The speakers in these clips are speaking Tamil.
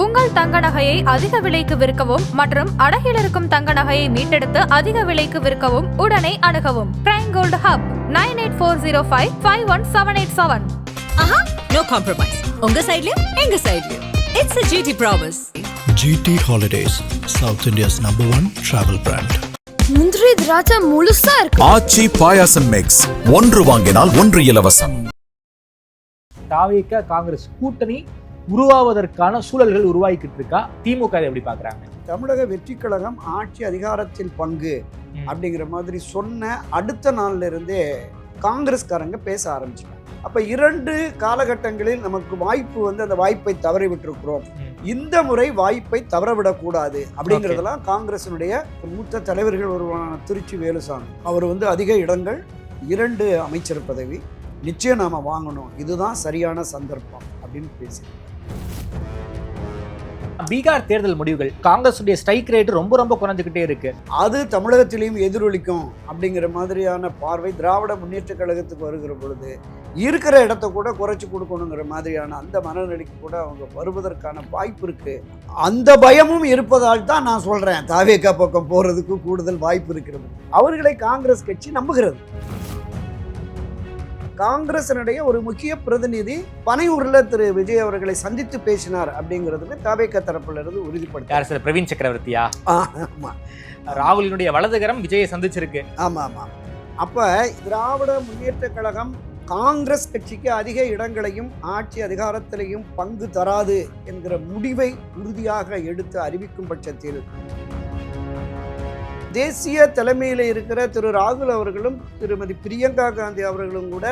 உங்கள் தங்க நகையை அதிக விலைக்கு விற்கவும் மற்றும் அடகில் இருக்கும் தங்க நகையை மீட்டெடுத்து அதிக விலைக்கு விற்கவும் உடனே அணுகவும் prime gold hub 9840551787. Aha, no compromise. உங்க சைடுலயும் எங்க சைடுலயும். It's a GT promise. GT Holidays, South India's #1 travel brand. முந்திரி திராட்சை முழுசா இருக்கு. ஆச்சி பாயாசம் மிக்ஸ், ஒன்று வாங்கினால் ஒன்று இலவசம். தாவேக காங்கிரஸ் கூட்டணி உருவாவதற்கான சூழல்கள் உருவாக்கிட்டு இருக்கா? திமுக எப்படி பாக்குறாங்க? தமிழக வெற்றி கழகம் ஆட்சி அதிகாரத்தில் பங்கு அப்படிங்கிற மாதிரி சொன்ன அடுத்த நாள்ல இருந்தே காங்கிரஸ்காரங்க பேச ஆரம்பிச்சிட்டாங்க. அப்ப 2 காலகட்டங்களில் நமக்கு வாய்ப்பு அந்த வாய்ப்பை தவறி விட்டுருக்கிறோம், இந்த முறை வாய்ப்பை தவறவிடக்கூடாது அப்படிங்கிறதெல்லாம் காங்கிரசினுடைய மூத்த தலைவர்கள் ஒருவரான திருச்சி வேலுசாமி அவர் அதிக இடங்கள் 2 அமைச்சர் பதவி நிச்சயம் நாம வாங்கணும், இதுதான் சரியான சந்தர்ப்பம் அப்படின்னு பேசியிருக்காங்க. பீகார் தேர்தல் முடிவுகள் காங்கிரஸ் ஸ்ட்ரைக் ரேட் ரொம்ப குறைஞ்சுக்கிட்டே இருக்கு, அது தமிழகத்திலையும் எதிரொலிக்கும் அப்படிங்கிற மாதிரியான பார்வை திராவிட முன்னேற்ற கழகத்துக்கு வருகிற பொழுது இருக்கிற இடத்த கூட குறைச்சி கொடுக்கணுங்கிற மாதிரியான அந்த மனநிலைக்கு கூட அவங்க வருவதற்கான வாய்ப்பு இருக்கு. அந்த பயமும் இருப்பதால் தான் நான் சொல்றேன் தாவேகா பக்கம் போறதுக்கு கூடுதல் வாய்ப்பு இருக்கிறது. அவர்களை காங்கிரஸ் கட்சி நம்புகிறது. காங்கிரசினுடைய ஒரு முக்கிய பிரதிநிதி பனையூர்ல திரு விஜய் அவர்களை சந்தித்து பேசினார் அப்படிங்கிறது தாவேகா தரப்புல இருந்து உறுதிப்படுத்த. பிரவீன் சக்கரவர்த்தியா? ஆமா, ராகுலினுடைய வலதுகரம் விஜயை சந்திச்சிருக்கு. ஆமா ஆமா. அப்ப திராவிட முன்னேற்ற கழகம் காங்கிரஸ் கட்சிக்கு அதிக இடங்களையும் ஆட்சி அதிகாரத்திலையும் பங்கு தராது என்கிற முடிவை உறுதியாக எடுத்து அறிவிக்கும் பட்சத்தில் தேசிய தலைமையில் இருக்கிற திரு ராகுல் அவர்களும் திருமதி பிரியங்கா காந்தி அவர்களும் கூட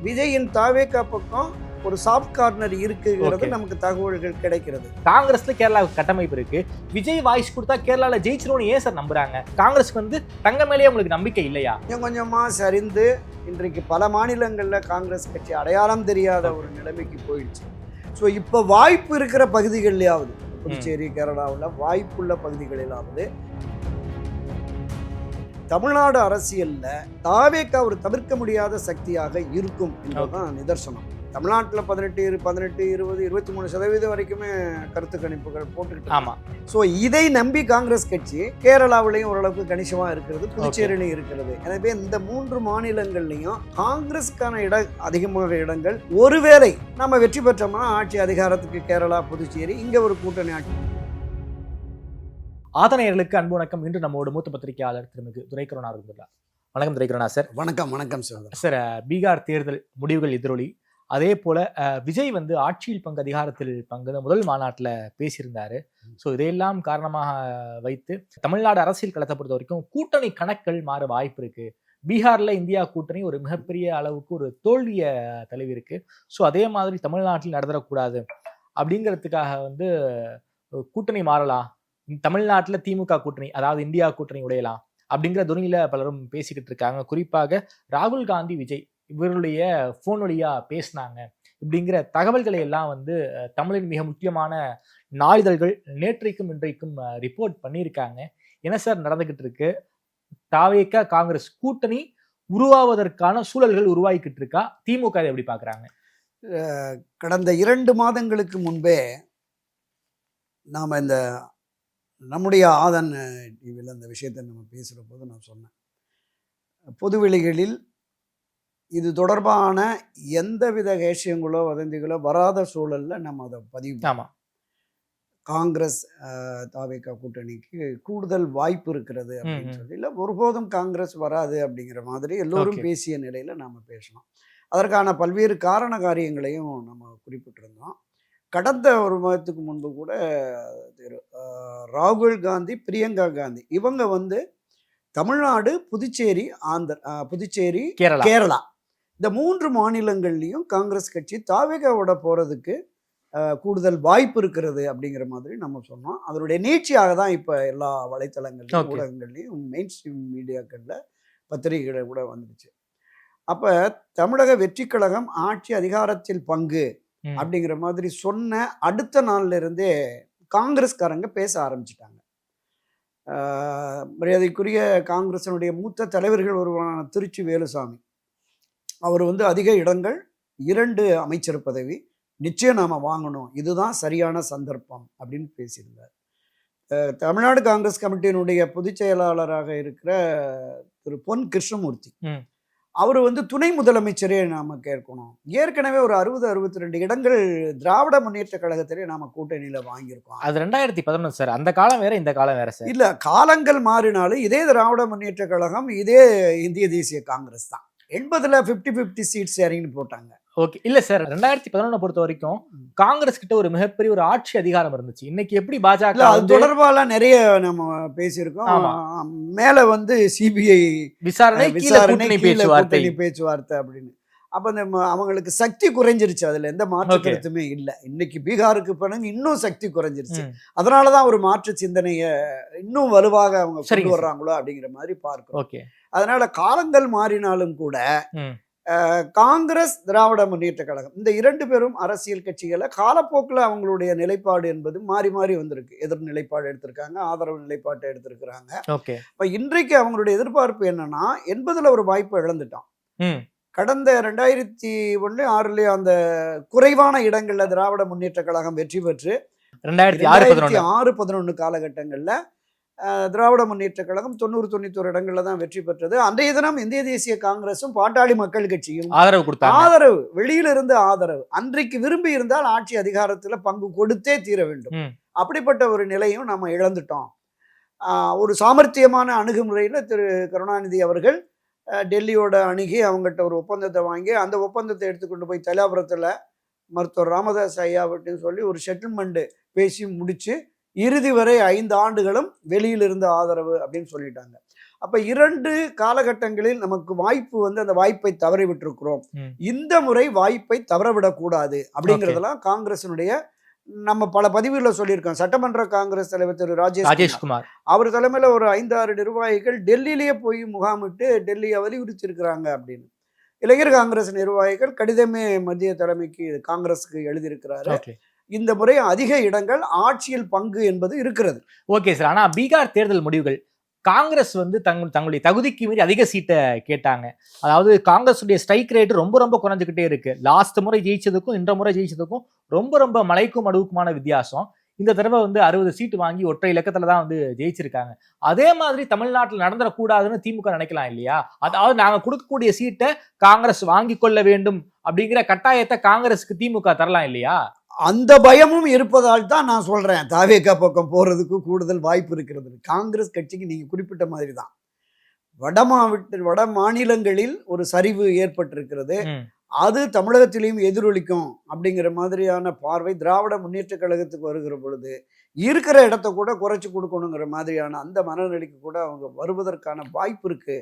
விஜயின் தாவேகா பக்கம் ஒரு சாஃப்ட் கார்னர் இருக்குங்கிறது நமக்கு தகவல்கள் கிடைக்கிறது. காங்கிரஸ்ல கேரளாவுக்கு கட்டமைப்பு இருக்கு, விஜய் வாய்ஸ் கொடுத்தா கேரளால ஜெயிச்சிரும்னு ஏன் சார் நம்புறாங்க? காங்கிரஸ்க்கு தங்க மேலேயே உங்களுக்கு நம்பிக்கை இல்லையா? கொஞ்சமா சரிந்து இன்றைக்கு பல மாநிலங்கள்ல காங்கிரஸ் கட்சி அடையாளம் தெரியாத ஒரு நிலைமைக்கு போயிடுச்சு. ஸோ இப்போ வாய்ப்பு இருக்கிற பகுதிகளிலாவது, புதுச்சேரி கேரளாவில் வாய்ப்புள்ள பகுதிகளிலாவது தமிழ்நாடு அரசியல்ல தாவேகா ஒரு தவிர்க்க முடியாத சக்தியாக இருக்கும் என்பதுதான் நிதர்சனம். தமிழ்நாட்டில் 18, 20, 23% வரைக்குமே கருத்து கணிப்புகள் போட்டுக்கிட்டு. ஆமா. ஸோ இதை நம்பி காங்கிரஸ் கட்சி கேரளாவிலையும் ஓரளவுக்கு கணிசமா இருக்கிறது, புதுச்சேரியிலையும் இருக்கிறது. எனவே இந்த 3 மாநிலங்கள்லையும் காங்கிரஸ்க்கான அதிகமாக இடங்கள், ஒருவேளை நம்ம வெற்றி பெற்றோம்னா ஆட்சி அதிகாரத்துக்கு கேரளா, புதுச்சேரி, இங்க ஒரு கூட்டணி ஆட்சி. ஆதனையர்களுக்கு அன்பு வணக்கம். இன்று நம்மோட மூத்த பத்திரிகையாளர் திருமிகு துரைக்கருணா இருந்துள்ளார். வணக்கம் துரைக்கருணா சார். வணக்கம் சார். பீகார் தேர்தல் முடிவுகள் எதிரொலி, அதே போல விஜய் ஆட்சியில் பங்கு அதிகாரத்தில் பங்கு முதல் மாநாட்டில் பேசியிருந்தாரு. ஸோ இதையெல்லாம் காரணமாக வைத்து தமிழ்நாடு அரசியல் களத்தை பொறுத்த வரைக்கும் கூட்டணி கணக்குகள் மாற வாய்ப்பு இருக்கு. பீகார்ல இந்தியா கூட்டணி ஒரு மிகப்பெரிய அளவுக்கு ஒரு தோல்வியை தழுவி இருக்கு. ஸோ அதே மாதிரி தமிழ்நாட்டில் நடந்துடக்கூடாது அப்படிங்கிறதுக்காக கூட்டணி மாறலாம், தமிழ்நாட்டில் திமுக கூட்டணி அதாவது இந்தியா கூட்டணி உடையலாம் அப்படிங்கிற துணியில பலரும் பேசிக்கிட்டு இருக்காங்க. குறிப்பாக ராகுல் காந்தி, விஜய் இவருடைய போன் வழியா பேசினாங்க இப்படிங்கிற தகவல்களை எல்லாம் தமிழின் மிக முக்கியமான நாளிதழ்கள் நேற்றைக்கும் இன்றைக்கும் ரிப்போர்ட் பண்ணியிருக்காங்க. என்ன சார் நடந்துகிட்டு இருக்கு? தாவேகா காங்கிரஸ் கூட்டணி உருவாவதற்கான சூழல்கள் உருவாக்கிட்டு இருக்கா? திமுக எப்படி பாக்குறாங்க? கடந்த 2 மாதங்களுக்கு முன்பே நாம இந்த நம்முடைய ஆதன் டிவியில் அந்த விஷயத்தை நம்ம பேசுகிற போது நான் சொன்னேன், பொதுவெளிகளில் இது தொடர்பான எந்தவித விஷயங்களோ வதந்திகளோ வராத சூழல்ல நம்ம அதை பதிவு. ஆமாம், காங்கிரஸ் தாவேகா கூட்டணிக்கு கூடுதல் வாய்ப்பு இருக்கிறது அப்படின்னு சொல்லி, இல்லை ஒருபோதும் காங்கிரஸ் வராது அப்படிங்கிற மாதிரி எல்லோரும் பேசிய நிலையில நாம பேசணும். அதற்கான பல்வேறு காரண காரியங்களையும் நம்ம குறிப்பிட்டிருந்தோம். கடந்த 1 மாதத்துக்கு முன்பு கூட ராகுல் காந்தி, பிரியங்கா காந்தி இவங்க தமிழ்நாடு, புதுச்சேரி, புதுச்சேரி, கேரளா இந்த 3 மாநிலங்கள்லையும் காங்கிரஸ் கட்சி தாவேகாவோட போறதுக்கு கூடுதல் வாய்ப்பு இருக்கிறது அப்படிங்கிற மாதிரி நம்ம சொன்னோம். அதனுடைய நீட்சியாக தான் இப்போ எல்லா வலைத்தளங்கள்லையும் ஊடகங்கள்லையும் மெயின் ஸ்ட்ரீம் மீடியாக்களில் பத்திரிகைகள் கூட வந்துடுச்சு. அப்போ தமிழக வெற்றி கழகம் ஆட்சி அதிகாரத்தில் பங்கு அப்படிங்கிற மாதிரி சொன்ன அடுத்த நாள்ல இருந்தே காங்கிரஸ்காரங்க பேச ஆரம்பிச்சிட்டாங்க. மரியாதைக்குரிய காங்கிரசினுடைய மூத்த தலைவர்கள் ஒருவரான திருச்சி வேலுசாமி அவர் அதிக இடங்கள் 2 அமைச்சர் பதவி நிச்சயம் நாம வாங்கணும், இதுதான் சரியான சந்தர்ப்பம் அப்படின்னு பேசியிருந்தார். தமிழ்நாடு காங்கிரஸ் கமிட்டியினுடைய பொதுச் செயலாளராக இருக்கிற திரு பொன் கிருஷ்ணமூர்த்தி, அவர் வந்து துணை முதலமைச்சரே நாம கேட்கணும். ஏற்கனவே ஒரு 60-62 இடங்கள் திராவிட முன்னேற்ற கழகத்திலே நாம கூட்டணியில வாங்கியிருக்கோம். அது 2011 சார். அந்த காலம் வேற, இந்த காலம் வேற சார். இல்ல, காலங்கள் மாறினாலும் இதே திராவிட முன்னேற்ற கழகம், இதே இந்திய தேசிய காங்கிரஸ் தான். 80ல 50-50 சீட்ஸ் இறங்கி போட்டாங்க. ஓகே, இல்ல சார், 2011 பொறுத்த வரைக்கும் காங்கிரஸ் கிட்ட ஒரு மிகப்பெரிய ஒரு ஆட்சி அதிகாரம் இருந்துச்சு. இன்னைக்கு எப்படி பாஜக அது தொடர்பால நிறைய நம்ம பேசியிருக்கோம். மேல வந்து சிபிஐ விசாரணை, பேச்சுவார்த்தை அப்படின்னு. அப்ப அவங்களுக்கு சக்தி குறைஞ்சிருச்சு, அதுல எந்த மாற்று கருத்துமே இல்லை. இன்னைக்கு பீகாருக்கு பிறகு இன்னும் சக்தி குறைஞ்சிருச்சு. அதனாலதான் ஒரு மாற்று சிந்தனைய இன்னும் வலுவாக அவங்க கொண்டு வர்றாங்களோ அப்படிங்கிற மாதிரி பார்க்கிறோம். அதனால காலங்கள் மாறினாலும் கூட காங்கிரஸ், திராவிட முன்னேற்ற கழகம், இந்த 2 பேரும் அரசியல் கட்சிகளை காலப்போக்கில் அவங்களுடைய நிலைப்பாடு என்பது மாறி மாறி வந்திருக்கு. எதிர் நிலைப்பாடு எடுத்திருக்காங்க, ஆதரவு நிலைப்பாட்டை எடுத்திருக்கிறாங்க. இப்ப இன்றைக்கு அவங்களுடைய எதிர்பார்ப்பு என்னன்னா, 80ல ஒரு வாய்ப்பை இழந்துட்டான். கடந்த 2001-6 அந்த குறைவான இடங்கள்ல திராவிட முன்னேற்ற கழகம் வெற்றி பெற்று 2006-11 காலகட்டங்கள்ல திராவிட முன்னேற்ற கழகம் 90-91 இடங்கள்ல தான் வெற்றி பெற்றது. அன்றைய தினம் இந்திய தேசிய காங்கிரசும் பாட்டாளி மக்கள் கட்சியும் ஆதரவு, வெளியில இருந்து ஆதரவு. அன்றைக்கு விரும்பி இருந்தால் ஆட்சி அதிகாரத்துல பங்கு கொடுத்தே தீர வேண்டும். அப்படிப்பட்ட ஒரு நிலையும் நம்ம இழந்துட்டோம். ஒரு சாமர்த்தியமான அணுகுமுறையில திரு கருணாநிதி அவர்கள் டெல்லியோட அணுகி அவங்ககிட்ட ஒரு ஒப்பந்தத்தை வாங்கி, அந்த ஒப்பந்தத்தை எடுத்துக்கொண்டு போய் தைலாபுரத்துல மருத்துவர் ராமதாஸ் ஐயாவிட்டு சொல்லி ஒரு செட்டில்மெண்ட் பேசி முடிச்சு இறுதி வரை 5 ஆண்டுகளும் வெளியிலிருந்து ஆதரவு அப்படின்னு சொல்லிட்டாங்க. அப்ப 2 காலகட்டங்களில் நமக்கு வாய்ப்பு வந்து அந்த வாய்ப்பை தவறி விட்டுருக்கிறோம். இந்த முறை வாய்ப்பை தவறவிடக்கூடாது அப்படிங்கிறதெல்லாம் காங்கிரசினுடைய, நம்ம பல பதிவுகளில் சொல்லியிருக்கோம். சட்டமன்ற காங்கிரஸ் தலைவர் திரு ராஜேஷ்குமார் அவர் தலைமையில ஒரு 5-6 நிர்வாகிகள் டெல்லியிலேயே போய் முகாமிட்டு டெல்லியை வலியுறுத்தி இருக்கிறாங்க அப்படின்னு. இளைஞர் காங்கிரஸ் நிர்வாகிகள் கடிதமே மத்திய தலைமைக்கு காங்கிரஸுக்கு எழுதியிருக்கிறாரு. இந்த முறை அதிக இடங்கள் ஆட்சியில் பங்கு என்பது இருக்கிறது. Okay sir. ஆனா பீகார் தேர்தல் முடிவுகள் காங்கிரஸ் வந்து தங்களுடைய தகுதிக்கு மீறி அதிக சீட்டை கேட்டாங்க. அதாவது காங்கிரஸுடைய ஸ்ட்ரைக் ரேட் ரொம்ப குறைஞ்சிக்கிட்டே இருக்கு. லாஸ்ட் முறை ஜெயிச்சதுக்கும் இந்த முறை ஜெயிச்சதுக்கும் ரொம்ப மலைக்கும் அடுவுக்குமான வித்தியாசம். இந்த தடவை வந்து 60 சீட்டு வாங்கி ஒற்றை இலக்கத்துல தான் வந்து ஜெயிச்சிருக்காங்க. அதே மாதிரி தமிழ்நாட்டில் நடந்துடக்கூடாதுன்னு திமுக நினைக்கலாம் இல்லையா? அதாவது நாங்க கொடுக்கக்கூடிய சீட்டை காங்கிரஸ் வாங்கி கொள்ள வேண்டும் அப்படிங்கிற கட்டாயத்தை காங்கிரஸுக்கு திமுக தரலாம் இல்லையா? அந்த பயமும் இருப்பதால் தான் நான் சொல்றேன், தாவேகா பக்கம் போறதுக்கு கூடுதல் வாய்ப்பு இருக்கிறது. காங்கிரஸ் கட்சிக்கு நீங்க குறிப்பிட்ட மாதிரி தான் வட மாநிலங்களில் ஒரு சரிவு ஏற்பட்டிருக்கிறது. அது தமிழகத்திலையும் எதிரொலிக்கும் அப்படிங்கிற மாதிரியான பார்வை திராவிட முன்னேற்ற கழகத்துக்கு வருகிற பொழுது இருக்கிற இடத்த கூட குறைச்சு கொடுக்கணுங்கிற மாதிரியான அந்த மனநிலைக்கு கூட அவங்க வருவதற்கான வாய்ப்பு இருக்கு.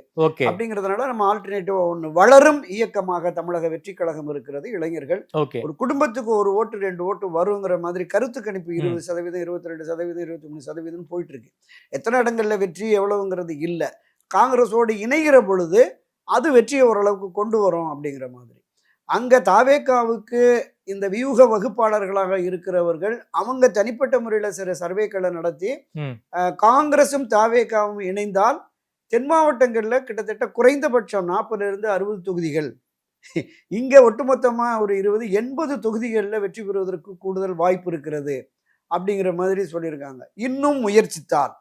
அப்படிங்கிறதுனால நம்ம ஆல்டர்னேட்டிவா ஒண்ணு வளரும் இயக்கமாக தமிழக வெற்றி கழகம் இருக்கிறது. இளைஞர்கள் ஒரு குடும்பத்துக்கு ஒரு ஓட்டு 2 ஓட்டு வருங்கிற மாதிரி கருத்து கணிப்பு 20%, 22%, 23% போயிட்டு இருக்கு. எத்தனை இடங்கள்ல வெற்றி எவ்வளவுங்கிறது இல்லை. காங்கிரஸோடு இணைகிற பொழுது அது வெற்றியை ஓரளவுக்கு கொண்டு வரும் அப்படிங்கிற மாதிரி. அங்க தாவேகாவுக்கு இந்த வியூக வகுப்பாளர்களாக இருக்கிறவர்கள் அவங்க தனிப்பட்ட முறையில சில சர்வேக்களை நடத்தி காங்கிரசும் தாவேகாவும் இணைந்தால் தென் மாவட்டங்கள்ல கிட்டத்தட்ட குறைந்தபட்சம் 40-60 தொகுதிகள், இங்க ஒட்டுமொத்தமா ஒரு 20-80 தொகுதிகள்ல வெற்றி பெறுவதற்கு கூடுதல் வாய்ப்பு இருக்கிறது அப்படிங்கிற மாதிரி சொல்லியிருக்காங்க. இன்னும் முயற்சித்தால்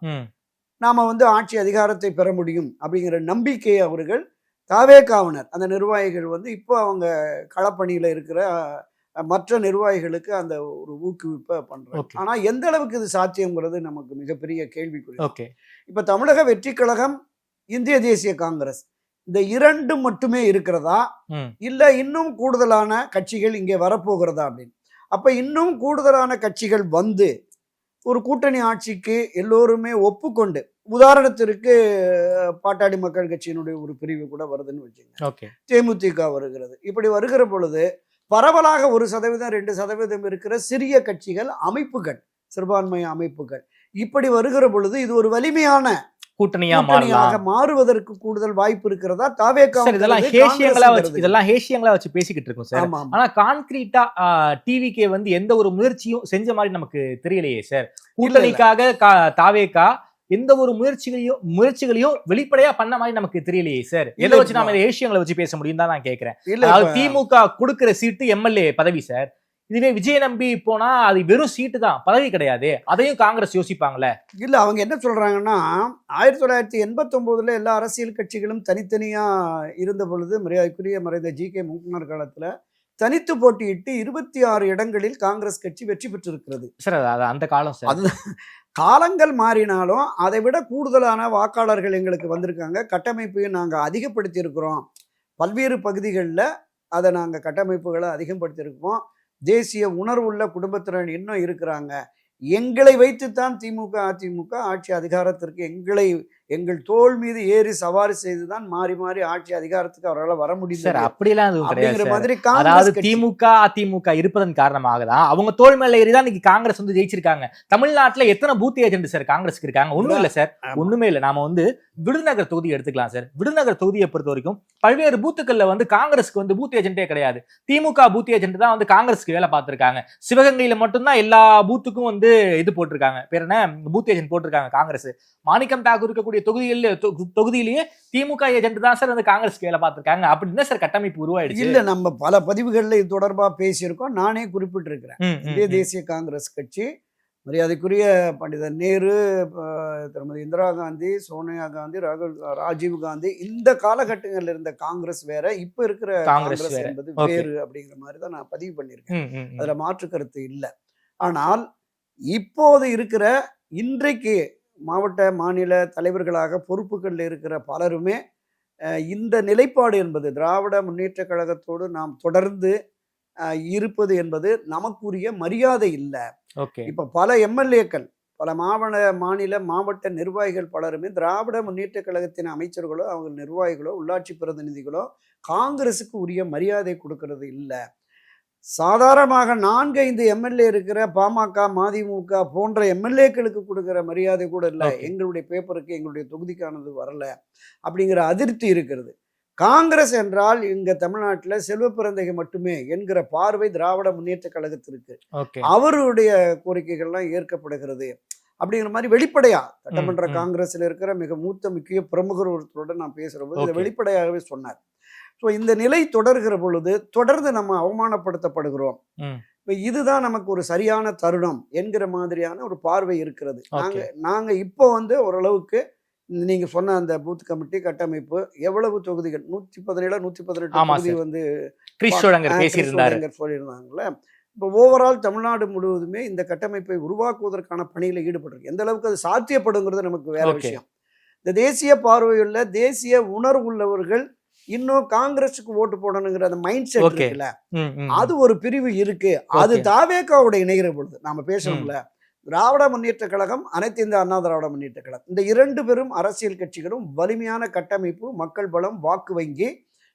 நாம வந்து ஆட்சி அதிகாரத்தை பெற முடியும் அப்படிங்கிற நம்பிக்கையை அவர்கள் தாவேகாவினர் அந்த நிர்வாகிகள் வந்து இப்போ அவங்க களப்பணியில இருக்கிற மற்ற நிர்வாகிகளுக்கு அந்த ஒரு ஊக்குவிப்பை பண்றாங்க. ஆனா எந்த அளவுக்கு இது சாத்தியம்ங்கிறது நமக்கு மிகப்பெரிய கேள்விக்குறி. இப்ப தமிழக வெற்றி கழகம், இந்திய தேசிய காங்கிரஸ் இந்த 2 மட்டுமே இருக்கிறதா இல்ல இன்னும் கூடுதலான கட்சிகள் இங்கே வரப்போகிறதா அப்படின்னு. அப்ப இன்னும் கூடுதலான கட்சிகள் வந்து ஒரு கூட்டணி ஆட்சிக்கு எல்லோருமே ஒப்புக்கொண்டு, உதாரணத்திற்கு பாட்டாளி மக்கள் கட்சியினுடைய ஒரு பிரிவு கூட வருதுன்னு வச்சுங்க, தேமுதிக வருகிறது. இப்படி வருகிற பொழுது பரவலாக 1%, 2% இருக்கிற சிறிய கட்சிகள், அமைப்புகள், சிறுபான்மை அமைப்புகள் இப்படி வருகிற பொழுது இது ஒரு வலிமையான கூட்டணியாக மாறுவதற்கு கூடுதல் வாய்ப்பு இருக்கிறதா? தாவேகா இதெல்லாம் ஹேஷியங்களா வச்சு பேசிக்கிட்டு இருக்கோம் சார். ஆனா கான்கிரீட்டா டிவிகே வந்து எந்த ஒரு முயற்சியும் செஞ்ச மாதிரி நமக்கு தெரியலையே சார். கூட்டணிக்காக தாவேகா எந்த ஒரு முயற்சிகளையும் வெளிப்படையா பண்ண மாதிரி நமக்கு தெரியலையே சார். எதை வச்சு நாம ஏஷியங்களை வச்சு பேச முடியும் தான் நான் கேட்கிறேன். அதாவது திமுக கொடுக்கிற சீட்டு எம்எல்ஏ பதவி சார். இதுவே விஜய் நம்பி போனா அது வெறும் சீட்டு தான், பதவி கிடையாது. அதையும் காங்கிரஸ் யோசிப்பாங்களே. இல்ல அவங்க என்ன சொல்றாங்கன்னா 1989 எல்லா அரசியல் கட்சிகளும் தனித்தனியா இருந்த பொழுது மரியாதைக்குரிய மறைந்த ஜி.கே. மூப்பனார் காலத்துல தனித்து போட்டியிட்டு 26 இடங்களில் காங்கிரஸ் கட்சி வெற்றி பெற்றிருக்கிறது. சார் அது அந்த காலம் சார். அது காலங்கள் மாறினாலும் அதை விட கூடுதலான வாக்காளர்கள் எங்களுக்கு வந்திருக்காங்க. கட்டமைப்பையும் நாங்கள் அதிகப்படுத்தி இருக்கிறோம். பல்வேறு பகுதிகளில் அதை நாங்கள் கட்டமைப்புகளை அதிகப்படுத்தியிருக்கோம். தேசிய உணர்வுள்ள குடும்பத்தினர் இன்னும் இருக்கிறாங்க. எங்களை வைத்துத்தான் திமுக அதிமுக ஆட்சி அதிகாரத்திற்கு எங்கள் தோள் மீது ஏறி சவாரி செய்துதான் மாறி மாறி ஆட்சி அதிகாரத்துக்கு அவரால் வர முடியும். அப்படிலாம் அப்படிங்கிற மாதிரி அதாவது திமுக அதிமுக இருப்பதன் காரணமாக தான் அவங்க தோல் மேல ஏறிதான் இன்னைக்கு காங்கிரஸ் வந்து ஜெயிச்சிருக்காங்க. தமிழ்நாட்டுல எத்தனை பூத் ஏஜென்ட் சார் காங்கிரஸ்க்கு இருக்காங்க? ஒண்ணும் இல்ல சார், ஒண்ணுமே இல்ல. நாம வந்து விருதுநகர் தொகுதி எடுத்துக்கலாம் சார். விருதுநகர் தொகுதியை பொறுத்த வரைக்கும் பல்வேறு பூத்துக்கள்ல வந்து காங்கிரஸ்க்கு வந்து பூத் ஏஜென்டே கிடையாது. திமுக பூத் ஏஜென்ட் தான் வந்து காங்கிரஸ்க்கு வேலை பார்த்திருக்காங்க. சிவகங்கையில மட்டும்தான் எல்லா பூத்துக்கும் வந்து இது போட்டிருக்காங்க, பேர் என்ன, பூத் ஏஜென்ட் போட்டிருக்காங்க காங்கிரஸ். மாணிக்கம் தாக்கூர் இருக்கக்கூடிய தொகுதியிலேயே திமுக ஏஜென்ட் தான் சார் வந்து காங்கிரஸ்க்கு வேலை பார்த்திருக்காங்க. அப்படின்னு சார் கட்டமைப்பு உருவாயிடுச்சு. இல்ல, நம்ம பல பதிவுகள்ல இது தொடர்பா பேசியிருக்கோம். நானே குறிப்பிட்டிருக்கிறேன். இந்திய தேசிய காங்கிரஸ் கட்சி மரியாதைக்குரிய பண்டிதர் நேரு, திருமதி இந்திரா காந்தி, சோனியா காந்தி, ராஜீவ் காந்தி, இந்த காலகட்டங்களில் இருந்த காங்கிரஸ் வேற, இப்ப இருக்கிற காங்கிரஸ் என்பது வேறு அப்படிங்கிற மாதிரி தான் நான் பதிவு பண்ணியிருக்கேன். அதுல மாற்று கருத்து இல்லை. ஆனால் இப்போது இருக்கிற இன்றைக்கு மாவட்ட மாநில தலைவர்களாக பொறுப்புகளில் இருக்கிற பலருமே இந்த நிலைப்பாடு என்பது திராவிட முன்னேற்ற கழகத்தோடு நாம் தொடர்ந்து இருப்பது என்பது நமக்குரிய மரியாதை இல்லை. இப்ப பல எம்எல்ஏக்கள், பல மாநில மாவட்ட நிர்வாகிகள் பலருமே திராவிட முன்னேற்ற கழகத்தின் அமைச்சர்களோ அவங்க நிர்வாகிகளோ உள்ளாட்சி பிரதிநிதிகளோ காங்கிரஸுக்கு உரிய மரியாதை கொடுக்கறது இல்லை. சாதாரணமாக 4-5 எம்எல்ஏ இருக்கிற பாமக மதிமுக போன்ற எம்எல்ஏக்களுக்கு கொடுக்கிற மரியாதை கூட இல்லை. எங்களுடைய பேப்பருக்கு எங்களுடைய தொகுதிக்கானது வரல அப்படிங்கிற அதிருப்தி இருக்கிறது. காங்கிரஸ் என்றால் இங்க தமிழ்நாட்டில் செல்வ பிறந்தகை மட்டுமே என்கிற பார்வை திராவிட முன்னேற்ற கழகத்திற்கு. அவருடைய கோரிக்கைகள்லாம் ஏற்கப்படுகிறது அப்படிங்கிற மாதிரி வெளிப்படையா சட்டமன்ற காங்கிரஸ்ல இருக்கிற மிக மூத்த முக்கிய பிரமுகர் ஒருத்தரோட நான் பேசுற போது இதை வெளிப்படையாகவே சொன்னார். ஸோ இந்த நிலை தொடர்கிற பொழுது தொடர்ந்து நம்ம அவமானப்படுத்தப்படுகிறோம். இப்போ இதுதான் நமக்கு ஒரு சரியான தருணம் என்கிற மாதிரியான ஒரு பார்வை இருக்கிறது. நாங்க இப்போ வந்து ஓரளவுக்கு நீங்க சொன்ன அந்த பூத் கமிட்டி கட்டமைப்பு எவ்வளவு தொகுதிகள் 117 118 தொகுதி வந்து சொல்லியிருந்தாங்கல்ல. இப்போ ஓவரால் தமிழ்நாடு முழுவதுமே இந்த கட்டமைப்பை உருவாக்குவதற்கான பணியில ஈடுபட்டிருக்கு. எந்த அளவுக்கு அது சாத்தியப்படுங்கிறது நமக்கு வேற விஷயம். இந்த தேசிய பார்வையுள்ள தேசிய உணர்வு உள்ளவர்கள் இன்னும் காங்கிரஸுக்கு ஓட்டு போடணுங்கிற அந்த மைண்ட் செட் இருக்குல்ல, அது ஒரு பிரிவு இருக்கு. அது தாவேகாவோட இணைகிற பொழுது நாம பேசணும்ல, திராவிட முன்னேற்ற கழகம், அனைத்து இந்த அண்ணா திராவிட முன்னேற்ற கழகம், இந்த 2 பெரும் அரசியல் கட்சிகளும் வலிமையான கட்டமைப்பு, மக்கள் பலம், வாக்கு வங்கி,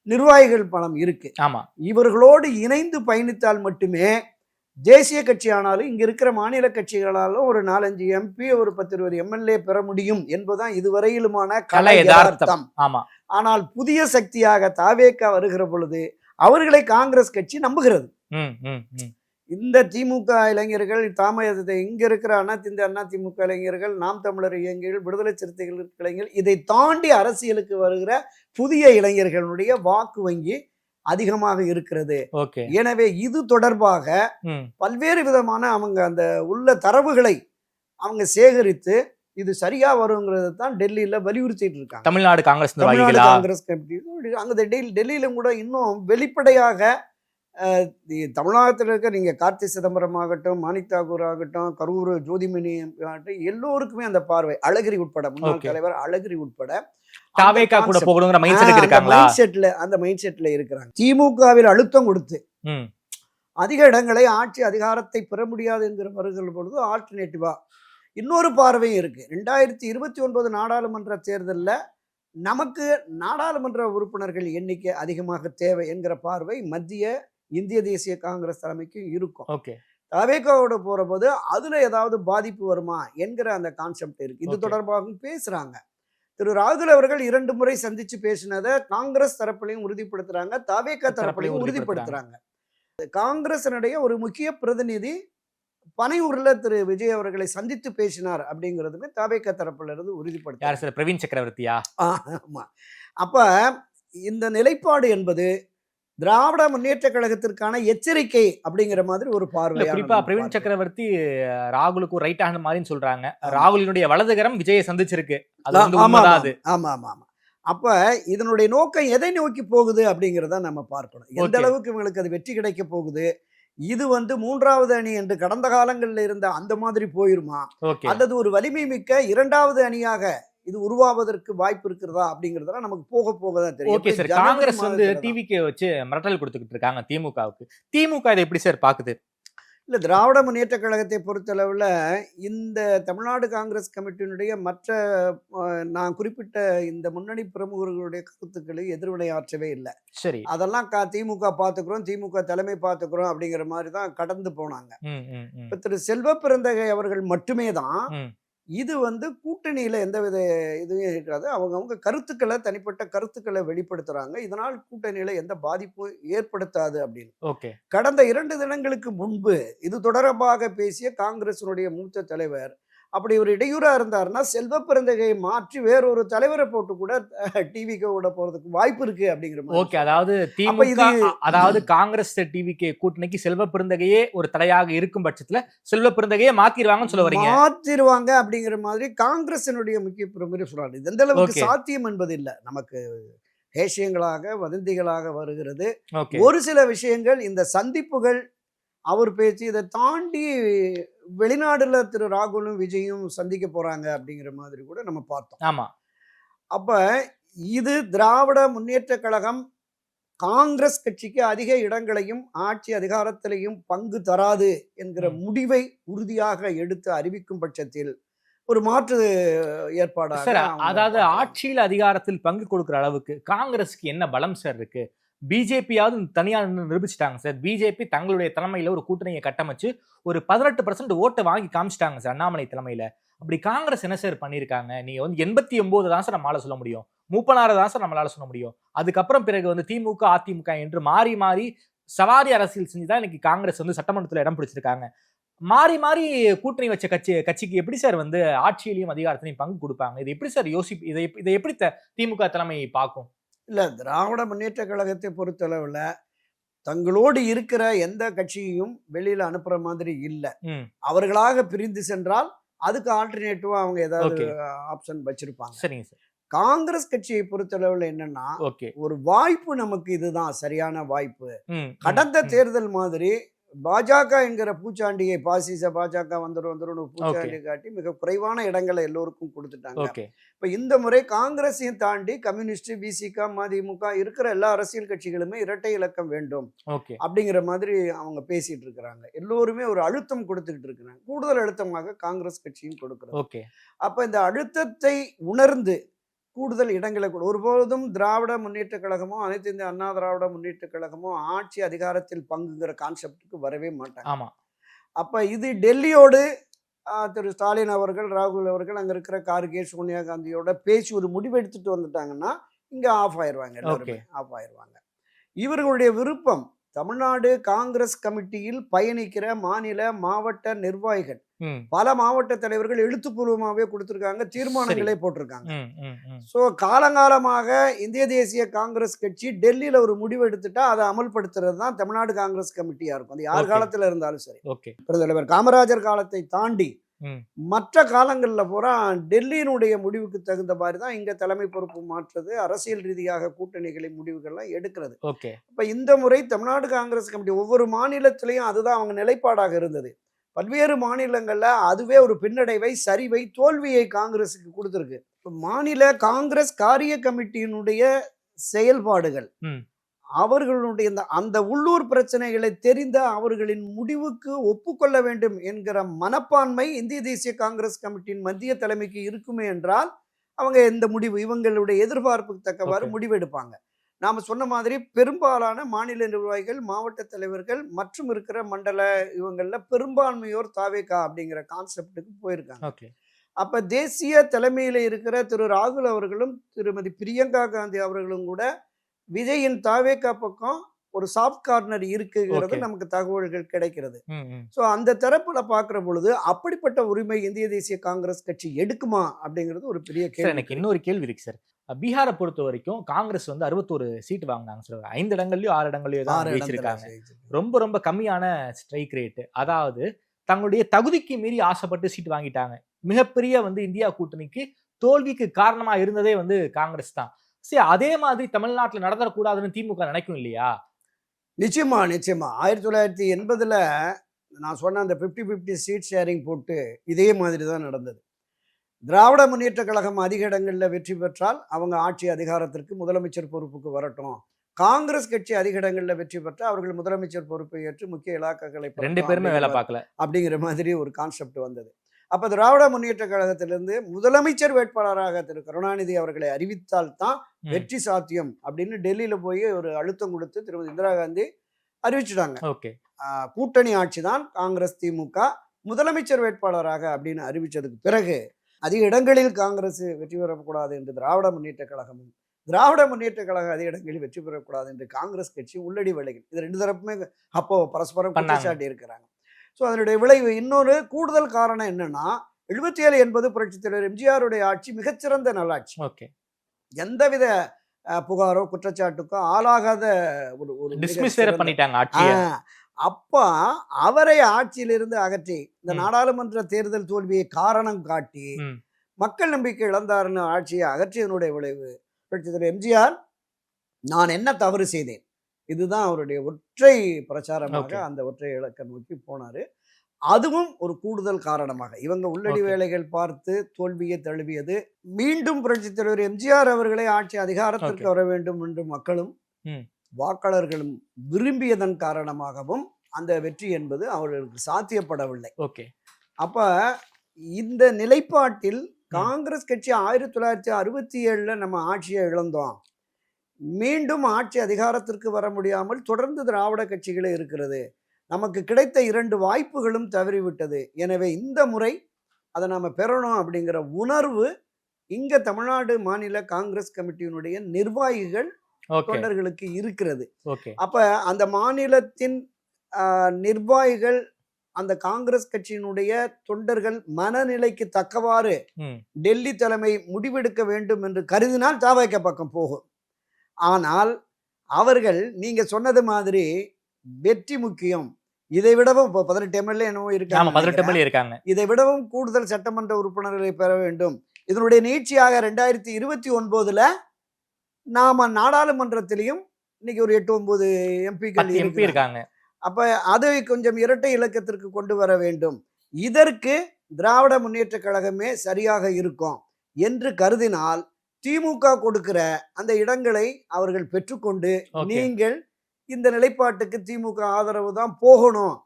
நிர்வாகிகள் பலம் இருக்கு. இவர்களோடு இணைந்து பயணித்தால் மட்டுமே தேசிய கட்சி ஆனாலும் இங்க இருக்கிற மாநில கட்சிகளாலும் ஒரு 4-5 எம்பி, ஒரு 10-20 எம்எல்ஏ பெற முடியும் என்பதுதான் இதுவரையிலுமான கலை யதார்த்தம். ஆனால் புதிய சக்தியாக தாவேகா வருகிற பொழுது அவர்களை காங்கிரஸ் கட்சி நம்புகிறது. இந்த திமுக இளைஞர்கள், இங்க இருக்கிற அண்ணா திமுக இளைஞர்கள், நாம் தமிழர் இளைஞர்கள், விடுதலை சிறுத்தைகள் இளைஞர்கள், இதை தாண்டி அரசியலுக்கு வருகிற புதிய இளைஞர்களுடைய வாக்கு வங்கி அதிகமாக இருக்கிறது. எனவே இது தொடர்பாக பல்வேறு விதமான அவங்க அந்த உள்ள தரவுகளை அவங்க சேகரித்து இது சரியா வருங்கிறது தான் டெல்லியில வலியுறுத்திட்டு இருக்காங்க. தமிழ்நாடு காங்கிரஸ் கமிட்டி அங்க டெல்லியில கூட இன்னும் வெளிப்படையாக தமிழகத்தில் இருக்க நீங்க கார்த்தி சிதம்பரம் ஆகட்டும், மாணிக் தாக்கூர் ஆகட்டும், கரூர் ஜோதிமணி ஆகட்டும், எல்லோருக்குமே அந்த பார்வை, அழகிரி உட்பட, முன்னாள் தலைவர் அழகிரி உட்பட அந்த மைண்ட் செட்ல இருக்கிறாங்க. திமுகவில் அழுத்தம் கொடுத்து அதிக இடங்களை ஆட்சி அதிகாரத்தை பெற முடியாது என்கிற வருகிற பொழுது ஆல்டர்னேட்டிவா இன்னொரு பார்வையும் இருக்கு. 2029 நாடாளுமன்ற தேர்தலில் நமக்கு நாடாளுமன்ற உறுப்பினர்கள் எண்ணிக்கை அதிகமாக தேவை என்கிற பார்வை மத்திய இந்திய தேசிய காங்கிரஸ் தலைமைக்கு இருக்கும். தவேகாவோட போற போது அதுல ஏதாவது பாதிப்பு வருமா என்கிற அந்த கான்செப்ட் இருக்கு. இது தொடர்பாக பேசுறாங்க. திரு ராகுல் அவர்கள் 2 முறை சந்திச்சு பேசினதை காங்கிரஸ் தரப்புலையும் உறுதிப்படுத்துறாங்க, தவேகா தரப்புலையும் உறுதிப்படுத்துறாங்க. காங்கிரசினுடைய ஒரு முக்கிய பிரதிநிதி பனையூர்ல திரு விஜய் அவர்களை சந்தித்து பேசினார் அப்படிங்கிறதுமே தவேகா தரப்புல இருந்து உறுதிப்படுத்த பிரவீன் சக்கரவர்த்தியா. ஆமா. அப்ப இந்த நிலைப்பாடு என்பது திராவிட முன்னேற்ற கழகத்திற்கான எச்சரிக்கை அப்படிங்கிற மாதிரி ஒரு பார்வை. குறிப்பா பிரவீன் சக்கரவர்த்தி ராகுலுக்கு ரைட் ஹேண்ட் மாதிரின்னு சொல்றாங்க. ராகுலினுடைய வலதுகரம் விஜயை சந்திச்சிருக்கு. அது வந்து உண்மைதான் அது. ஆமா ஆமா ஆமா. அப்ப இதனுடைய நோக்கம் எதை நோக்கி போகுது அப்படிங்கிறத நம்ம பார்க்கணும். எந்த அளவுக்கு இவங்களுக்கு அது வெற்றி கிடைக்க போகுது, இது வந்து மூன்றாவது அணி என்று கடந்த காலங்களில் இருந்த அந்த மாதிரி போயிருமா, அல்லது ஒரு வலிமை மிக்க இரண்டாவது அணியாக இது உருவாவதற்கு வாய்ப்பு இருக்கிறதா அப்படிங்கறத நமக்கு போக போகதான் தெரியும். ஓகே சார், காங்கிரஸ் வந்து டிவிகே வச்சு மிரட்டல் கொடுத்துக்கிட்டு இருக்காங்க திமுகவுக்கு. திமுக இதை எப்படி சார் பாக்குது? இல்லை, திராவிட முன்னேற்ற கழகத்தை பொறுத்தளவில் இந்த தமிழ்நாடு காங்கிரஸ் கமிட்டியினுடைய மற்ற நான் குறிப்பிட்ட இந்த முன்னணி பிரமுகர்களுடைய கருத்துக்களை எதிர்வினையாற்றவே இல்லை. சரி, அதெல்லாம் திமுக பார்த்துக்கிறோம், திமுக தலைமை பார்த்துக்கிறோம் அப்படிங்கிற மாதிரி தான் கடந்து போனாங்க. இப்போ திரு செல்வ பெருந்தகை அவர்கள் மட்டுமே தான் இது வந்து கூட்டணியில எந்தவித இதுவும் இருக்காது, அவங்க கருத்துக்களை, தனிப்பட்ட கருத்துக்களை வெளிப்படுத்துறாங்க, இதனால் கூட்டணியில எந்த பாதிப்பும் ஏற்படுத்தாது அப்படின்னு. கடந்த 2 தினங்களுக்கு முன்பு இது தொடர்பாக பேசிய காங்கிரசினுடைய மூத்த தலைவர், அப்படி ஒரு இடையூறா இருந்தாருன்னா செல்வ பெருந்தகையை மாற்றி வேறொரு தலைவரை போட்டு கூட டிவிகே விட போறதுக்கு வாய்ப்பு இருக்கு அப்படிங்கிற மாதிரி. ஓகே, அதாவது காங்கிரஸ் டிவிகே கூட்டணிக்கு செல்வ பெருந்தகையே ஒரு தடையாக இருக்கும் பட்சத்துல செல்வ பெருந்தகையே மாத்திடுவாங்கன்னு சொல்ல வரீங்க? மாத்திடுவாங்க அப்படிங்கிற மாதிரி காங்கிரசினுடைய முக்கிய பிரமுகர் சொல்றாரு. இது எந்த அளவுக்கு சாத்தியம் என்பது இல்லை, நமக்கு ஹேஷியங்களாக வதந்திகளாக வருகிறது. ஒரு சில விஷயங்கள், இந்த சந்திப்புகள், அவர் பேச்சு, இதை தாண்டி வெளிநாடுல திரு ராகுலும் விஜயும் சந்திக்க போறாங்க அப்படிங்கிற மாதிரி கூட நம்ம பார்த்தோம். ஆமா. அப்ப இது திராவிட முன்னேற்ற கழகம் காங்கிரஸ் கட்சிக்கு அதிக இடங்களையும் ஆட்சி அதிகாரத்திலையும் பங்கு தராது என்கிற முடிவை உறுதியாக எடுத்து அறிவிக்கும் பட்சத்தில் ஒரு மாற்று ஏற்பாடாக, அதாவது ஆட்சியில் அதிகாரத்தில் பங்கு கொடுக்கிற அளவுக்கு காங்கிரஸுக்கு என்ன பலம் சார் இருக்கு? பிஜேபியாவது தனியாக நிரூபிச்சிட்டாங்க சார். பிஜேபி தங்களுடைய தலைமையில ஒரு கூட்டணியை கட்டமைச்சு ஒரு 18% ஓட்டை வாங்கி காமிச்சிட்டாங்க சார் அண்ணாமலை தலைமையில. அப்படி காங்கிரஸ் என்ன சார் பண்ணியிருக்காங்க? நீங்க வந்து 89 தான் சார் நம்மளால சொல்ல முடியும், 36 தான் சார் நம்மளால சொல்ல முடியும். அதுக்கப்புறம் பிறகு வந்து திமுக அதிமுக என்று மாறி மாறி சவாரி அரசியல் செஞ்சுதான் இன்னைக்கு காங்கிரஸ் வந்து சட்டமன்றத்தில் இடம் பிடிச்சிருக்காங்க. மாறி மாறி கூட்டணி வச்ச கட்சிக்கு எப்படி சார் வந்து ஆட்சியிலையும் அதிகாரத்திலையும் பங்கு கொடுப்பாங்க? இது எப்படி சார் இதை எப்படி திமுக தலைமை பார்க்கும்? இல்லை, திராவிட முன்னேற்ற கழகத்தை பொறுத்தளவில் தங்களோடு இருக்கிற எந்த கட்சியையும் வெளியில அனுப்புற மாதிரி இல்லை. அவர்களாக பிரிந்து சென்றால் அதுக்கு ஆல்டர்னேட்டிவா அவங்க ஏதாவது ஆப்ஷன் வச்சிருப்பாங்க. சரிங்க சார். காங்கிரஸ் கட்சியை பொறுத்தளவில் என்னன்னா, ஒரு வாய்ப்பு, நமக்கு இதுதான் சரியான வாய்ப்பு. கடந்த தேர்தல் மாதிரி பாஜக என்கிற பூச்சாண்டியை, பாசிச பாஜக வந்துடும் பூச்சாண்டி காட்டி மிக குறைவான இடங்களை எல்லோருக்கும் கொடுத்துட்டாங்க. இப்ப இந்த முறை காங்கிரஸையும் தாண்டி கம்யூனிஸ்ட், விசிக, மதிமுக இருக்கிற எல்லா அரசியல் கட்சிகளுமே இரட்டை இலக்கம் வேண்டும் அப்படிங்கிற மாதிரி அவங்க பேசிட்டு இருக்கிறாங்க. எல்லோருமே ஒரு அழுத்தம் கொடுத்துக்கிட்டு இருக்கிறாங்க. கூடுதல் அழுத்தமாக காங்கிரஸ் கட்சியும் கொடுக்குறாங்க. அப்ப இந்த அழுத்தத்தை உணர்ந்து கூடுதல் இடங்களை ஒருபோதும் திராவிட முன்னேற்ற கழகமோ அனைத்து இந்திய அண்ணா திராவிட முன்னேற்ற கழகமோ ஆட்சி அதிகாரத்தில் பங்குங்கிற கான்செப்டுக்கு வரவே மாட்டாங்க. அப்ப இது டெல்லியோடு திரு ஸ்டாலின் அவர்கள், ராகுல் அவர்கள், அங்க இருக்கிற கார்கே, சோனியா காந்தியோட பேசி ஒரு முடிவு எடுத்துட்டு வந்துட்டாங்கன்னா இங்க ஆஃப் ஆயிடுவாங்க, எல்லாருமே ஆஃப் ஆயிடுவாங்க. இவர்களுடைய விருப்பம் தமிழ்நாடு காங்கிரஸ் கமிட்டியில் பயணிக்கிற மாநில மாவட்ட நிர்வாகிகள், பல மாவட்ட தலைவர்கள் எழுத்துப்பூர்வமாகவே கொடுத்திருக்காங்க, தீர்மானங்களே போட்டிருக்காங்க. சோ காலங்காலமாக இந்திய தேசிய காங்கிரஸ் கட்சி டெல்லியில ஒரு முடிவு எடுத்துட்டா அதை அமல்படுத்துறது தான் தமிழ்நாடு காங்கிரஸ் கமிட்டியா இருக்கும். அது யார் காலத்துல இருந்தாலும் சரி. பெருந்தலைவர் காமராஜர் காலத்தை தாண்டி மற்ற காலங்கள்ல பூரா டெல்லியினுடைய முடிவுக்கு தகுந்த மாதிரி தான் இங்க தலைமை பொறுப்பு மாற்றுறது, அரசியல் ரீதியாக கூட்டணிகளின் முடிவுகள்லாம் எடுக்கிறது. இப்ப இந்த முறை தமிழ்நாடு காங்கிரஸ் கமிட்டி ஒவ்வொரு மாநிலத்திலையும் அதுதான் அவங்க நிலைப்பாடாக இருந்தது. பல்வேறு மாநிலங்கள்ல அதுவே ஒரு பின்னடைவை, சரிவை, தோல்வியை காங்கிரஸுக்கு கொடுத்திருக்கு. மாநில காங்கிரஸ் காரிய கமிட்டியினுடைய செயல்பாடுகள், அவர்களுடைய அந்த உள்ளூர் பிரச்சனைகளை தெரிந்த அவர்களின் முடிவுக்கு ஒப்புக்கொள்ள வேண்டும் என்கிற மனப்பான்மை இந்திய தேசிய காங்கிரஸ் கமிட்டியின் மத்திய தலைமைக்கு இருக்குமே என்றால் அவங்க இந்த முடிவு, இவங்களுடைய எதிர்பார்ப்புக்கு தக்கவாறு முடிவெடுப்பாங்க. நாம சொன்ன மாதிரி பெரும்பாலான மாநில நிர்வாகிகள், மாவட்ட தலைவர்கள் மற்றும் இருக்கிற மண்டல இவங்கள்ல பெரும்பான்மையோர் தாவேகா அப்படிங்கிற கான்செப்டுக்கு போயிருக்காங்க. அப்ப தேசிய தலைமையில இருக்கிற திரு ராகுல் அவர்களும் திருமதி பிரியங்கா காந்தி அவர்களும் கூட விஜயின் தாவேகா பக்கம் ஒரு சாஃப்ட் கார்னர் இருக்குங்கிறது நமக்கு தகவல்கள் கிடைக்கிறது. சோ அந்த தரப்புல பாக்குற பொழுது அப்படிப்பட்ட உரிமை இந்திய தேசிய காங்கிரஸ் கட்சி எடுக்குமா அப்படிங்கிறது ஒரு பெரிய கேள்வி. எனக்கு இன்னொரு கேள்வி இருக்கு சார். பீகாரை பொறுத்த வரைக்கும் காங்கிரஸ் வந்து 61 சீட் வாங்கினாங்க சார். 5 இடங்கள்லயோ 6 இடங்கள்லயோ தான் ஜெயிச்சிருக்காங்க. ரொம்ப ரொம்ப கம்மியான ஸ்ட்ரைக் ரேட். அதாவது தங்களுடைய தகுதிக்கு மீறி ஆசைப்பட்டு சீட் வாங்கிட்டாங்க. மிகப்பெரிய வந்து இந்தியா கூட்டணிக்கு தோல்விக்கு காரணமா இருந்ததே வந்து காங்கிரஸ் தான். சரி, அதே மாதிரி தமிழ்நாட்டில் நடந்துடக்கூடாதுன்னு திமுக நினைக்கும் இல்லையா? நிச்சயமா. 1980 நான் சொன்ன அந்த 50-50 சீட் ஷேரிங் போட்டு இதே மாதிரி தான் நடந்தது. திராவிட முன்னேற்ற கழகம் அதிக இடங்களில் வெற்றி பெற்றால் அவங்க ஆட்சி அதிகாரத்திற்கு முதலமைச்சர் பொறுப்புக்கு வரட்டும். காங்கிரஸ் கட்சி அதிக இடங்களில் வெற்றி பெற்றால் அவர்கள் முதலமைச்சர் பொறுப்பை ஏற்று முக்கிய இலாக்காக்களை 2 பேருமே வேலை பார்க்கல அப்படிங்கிற மாதிரி ஒரு கான்செப்ட் வந்தது. அப்போ திராவிட முன்னேற்ற கழகத்திலிருந்து முதலமைச்சர் வேட்பாளராக திரு கருணாநிதி அவர்களை அறிவித்தால்தான் வெற்றி சாத்தியம் அப்படின்னு டெல்லியில் போய் ஒரு அழுத்தம் கொடுத்து திருமதி இந்திரா காந்தி அறிவிச்சுட்டாங்க. ஓகே, கூட்டணி ஆட்சி தான் காங்கிரஸ் திமுக, முதலமைச்சர் வேட்பாளராக அப்படின்னு அறிவிச்சதுக்கு பிறகு அதிக இடங்களில் காங்கிரஸ் வெற்றி பெறக்கூடாது என்று திராவிட முன்னேற்ற கழகமும், திராவிட முன்னேற்ற கழகம் அதிக இடங்களில் வெற்றி பெறக்கூடாது என்று காங்கிரஸ் கட்சி உள்ளடி வேலைகள், இது 2 தரப்புமே அப்போ பரஸ்பரம் குற்றச்சாட்டி இருக்கிறாங்க. ஸோ அதனுடைய விளைவு இன்னொரு கூடுதல் காரணம் என்னன்னா 77-80 புரட்சித் தலைவர் எம்ஜிஆருடைய ஆட்சி மிகச்சிறந்த நல்லாட்சி. ஓகே, எந்தவித புகாரோ குற்றச்சாட்டுக்கோ ஆளாகாத ஒரு டிஸ்மிஸ் வேற பண்ணிட்டாங்க ஆட்சியை. அப்ப அவரை ஆட்சியிலிருந்து அகற்றி இந்த நாடாளுமன்ற தேர்தல் தோல்வியை காரணம் காட்டி மக்கள் நம்பிக்கை இழந்தாருன்னு ஆட்சியை அகற்றியதனுடைய விளைவு புரட்சித் தலைவர் எம்ஜிஆர் நான் என்ன தவறு செய்தேன், இதுதான் அவருடைய ஒற்றை பிரச்சாரமாக அந்த ஒற்றை இலக்கை நோக்கி போனாரு. அதுவும் ஒரு கூடுதல் காரணமாக இவங்க உள்ளடி வேலைகள் பார்த்து தோல்வியை தழுவியது. மீண்டும் புரட்சித் தலைவர் எம்ஜிஆர் அவர்களை ஆட்சி அதிகாரத்திற்கு வர வேண்டும் என்று மக்களும் வாக்காளர்களும் விரும்பியதன் காரணமாகவும் அந்த வெற்றி என்பது அவர்களுக்கு சாத்தியப்படவில்லை. ஓகே, அப்ப இந்த நிலைப்பாட்டில் காங்கிரஸ் கட்சி 1967 நம்ம ஆட்சியை இழந்தோம், மீண்டும் ஆட்சி அதிகாரத்திற்கு வர முடியாமல் தொடர்ந்து திராவிட கட்சிகளே இருக்கிறது, நமக்கு கிடைத்த 2 வாய்ப்புகளும் தவறிவிட்டது, எனவே இந்த முறை அதை நாம பெறணும் அப்படிங்கிற உணர்வு இங்க தமிழ்நாடு மாநில காங்கிரஸ் கமிட்டியினுடைய நிர்வாகிகள் தொண்டர்களுக்கு இருக்கிறது. அப்ப அந்த மாநிலத்தின் நிர்வாகிகள் அந்த காங்கிரஸ் கட்சியினுடைய தொண்டர்கள் மனநிலைக்கு தக்கவாறு டெல்லி தலைமை முடிவெடுக்க வேண்டும் என்று கருதினால் தாவேக பக்கம் போகும். ஆனால் அவர்கள் நீங்க சொன்னது மாதிரி வெற்றி முக்கியம், இதை விடவும் 18 எம்எல்ஏ என்னவோ இருக்காங்க, இதை விடவும் கூடுதல் சட்டமன்ற உறுப்பினர்களை பெற வேண்டும். இதனுடைய நீட்சியாக 2029 நாம நாடாளுமன்றத்திலையும் இன்னைக்கு ஒரு 8-9 எம்பிக்கள் இருக்காங்க. அப்ப அதை கொஞ்சம் இரட்டை இலக்கத்திற்கு கொண்டு வர வேண்டும், இதற்கு திராவிட முன்னேற்ற கழகமே சரியாக இருக்கும் என்று கருதினால் திமுக கொடுக்கிற அந்த இடங்களை அவர்கள் பெற்றுக்கொண்டு நீங்கள் இந்த நிலைப்பாட்டுக்கு திமுக ஆதரவு தான் போகணும்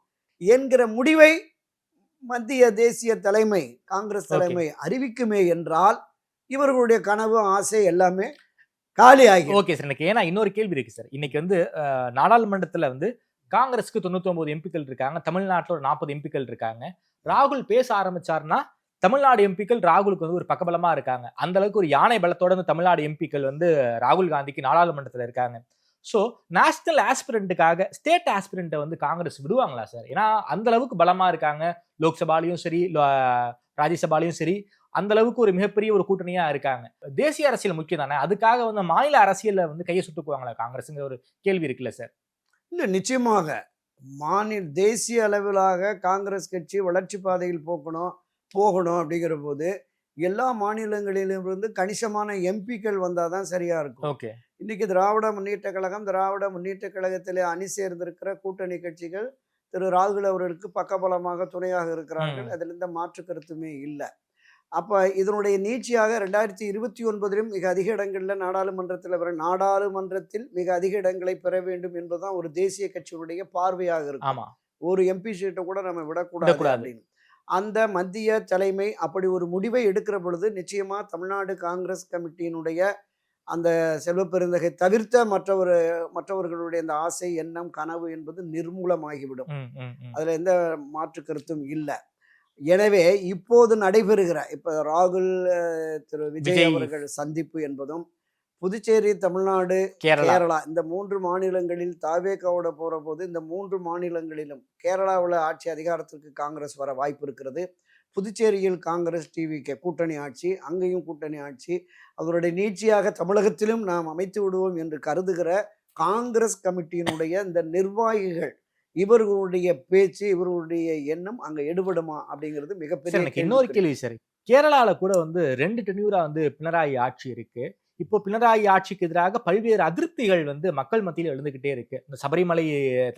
என்கிற முடிவை மத்திய தேசிய தலைமை காங்கிரஸ் தலைமை அறிவிக்குமே என்றால் இவர்களுடைய கனவு ஆசை எல்லாமே காலி ஆகி. ஓகே சார், எனக்கு ஏன்னா இன்னொரு கேள்வி இருக்கு சார். இன்னைக்கு வந்து நாடாளுமன்றத்துல வந்து காங்கிரஸுக்கு 99 எம்பிக்கள் இருக்காங்க, தமிழ்நாட்டில் ஒரு 40 எம்பிக்கள் இருக்காங்க. ராகுல் பேச ஆரம்பிச்சாருன்னா தமிழ்நாடு எம்பிக்கள் ராகுலுக்கு வந்து ஒரு பக்கபலமா இருக்காங்க. அந்த அளவுக்கு ஒரு யானை பலத்தோட வந்து தமிழ்நாடு எம்பிக்கள் வந்து ராகுல் காந்திக்கு நாடாளுமன்றத்தில் இருக்காங்க. ஸோ நேஷனல் ஆஸ்பிரண்ட்டுக்காக ஸ்டேட் ஆஸ்பிரண்ட்டை வந்து காங்கிரஸ் விடுவாங்களா சார்? ஏன்னா அந்த அளவுக்கு பலமா இருக்காங்க, லோக்சபாலையும் சரி ராஜ்யசபாலையும் சரி அந்த அளவுக்கு ஒரு மிகப்பெரிய ஒரு கூட்டணியா இருக்காங்க. தேசிய அரசியல் முக்கியம் தானே, அதுக்காக வந்து மாநில அரசியல்ல வந்து கையை சுட்டுக்குவாங்களா காங்கிரஸ்ங்கிற ஒரு கேள்வி இருக்குல்ல சார்? இல்லை, நிச்சயமாக தேசிய அளவிலாக காங்கிரஸ் கட்சி வளர்ச்சி பாதையில் போகணும் அப்படிங்கிற போது எல்லா மாநிலங்களிலிருந்து கணிசமான எம்பிக்கள் வந்தாதான் சரியா இருக்கும். ஓகே, இன்னைக்கு திராவிட முன்னேற்ற கழகத்திலே அணி சேர்ந்திருக்கிற கூட்டணி கட்சிகள் திரு ராகுல் அவர்களுக்கு பக்கபலமாக துணையாக இருக்கிறார்கள், அதுல எந்த மாற்று கருத்துமே இல்லை. அப்ப இதனுடைய நீட்சியாக 2029 மிக அதிக இடங்கள்ல நாடாளுமன்றத்தில் மிக அதிக இடங்களை பெற வேண்டும் என்பதுதான் ஒரு தேசிய கட்சியினுடைய பார்வையாக இருக்கும். ஒரு எம்பி சீட்டை கூட நம்ம விடக்கூடாது அப்படின்னு அந்த மத்திய தலைமை அப்படி ஒரு முடிவை எடுக்கிற பொழுது நிச்சயமா தமிழ்நாடு காங்கிரஸ் கமிட்டியினுடைய அந்த செல்வ பெருந்தகை தவிர்த்த மற்றவர்களுடைய அந்த ஆசை எண்ணம் கனவு என்பது நிர்மூலமாகிவிடும், அதுல எந்த மாற்று கருத்தும் இல்லை. எனவே இப்போது நடைபெறுகிற ராகுல் திரு விஜய் அவர்கள் சந்திப்பு என்பதும் புதுச்சேரி, தமிழ்நாடு, கேரளா இந்த 3 மாநிலங்களில் தாவேகாவோட போற போது இந்த 3 மாநிலங்களிலும் கேரளாவில் ஆட்சி அதிகாரத்திற்கு காங்கிரஸ் வர வாய்ப்பு இருக்கிறது. புதுச்சேரியில் காங்கிரஸ் டிவிக்கு கூட்டணி ஆட்சி, அங்கேயும் கூட்டணி ஆட்சி, அதனுடைய நீட்சியாக தமிழகத்திலும் நாம் அமைத்து விடுவோம் என்று கருதுகிற காங்கிரஸ் கமிட்டியினுடைய இந்த நிர்வாகிகள் இவர்களுடைய பேச்சு, இவர்களுடைய எண்ணம் அங்க எடுபடுமா அப்படிங்கிறது மிகப்பெரிய எனக்கு இன்னொரு கேள்வி சார். கேரளால கூட வந்து 2 டென்யூரா வந்து பினராயி ஆட்சி இருக்கு. இப்போ பினராயி ஆட்சிக்கு எதிராக பல்வேறு அதிருப்திகள் வந்து மக்கள் மத்தியில் எழுந்துகிட்டே இருக்கு. இந்த சபரிமலை